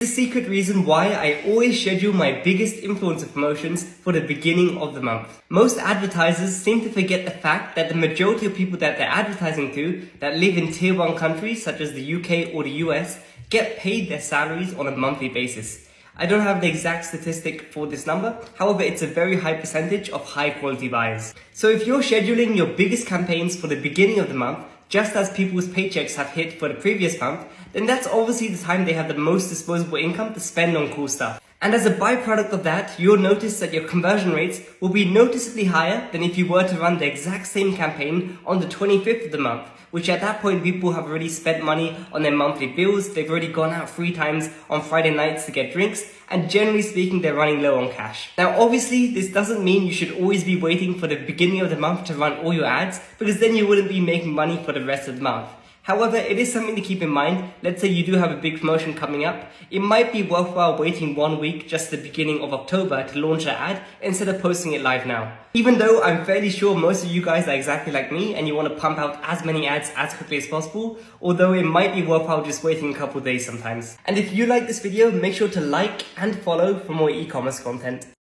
The secret reason why I always schedule my biggest influencer promotions for the beginning of the month. Most advertisers seem to forget the fact that the majority of people that they're advertising to that live in tier 1 countries such as the UK or the US get paid their salaries on a monthly basis. I don't have the exact statistic for this number, however it's a very high percentage of high quality buyers. So if you're scheduling your biggest campaigns for the beginning of the month, just as people's paychecks have hit for the previous month, then that's obviously the time they have the most disposable income to spend on cool stuff. And as a byproduct of that, you'll notice that your conversion rates will be noticeably higher than if you were to run the exact same campaign on the 25th of the month, which at that point people have already spent money on their monthly bills, they've already gone out 3 times on Friday nights to get drinks, and generally speaking they're running low on cash. Now obviously this doesn't mean you should always be waiting for the beginning of the month to run all your ads, because then you wouldn't be making money for the rest of the month. However, it is something to keep in mind. Let's say you do have a big promotion coming up. It might be worthwhile waiting 1 week, just the beginning of October, to launch an ad instead of posting it live now. Even though I'm fairly sure most of you guys are exactly like me and you want to pump out as many ads as quickly as possible, although it might be worthwhile just waiting a couple days sometimes. And if you like this video, make sure to like and follow for more e-commerce content.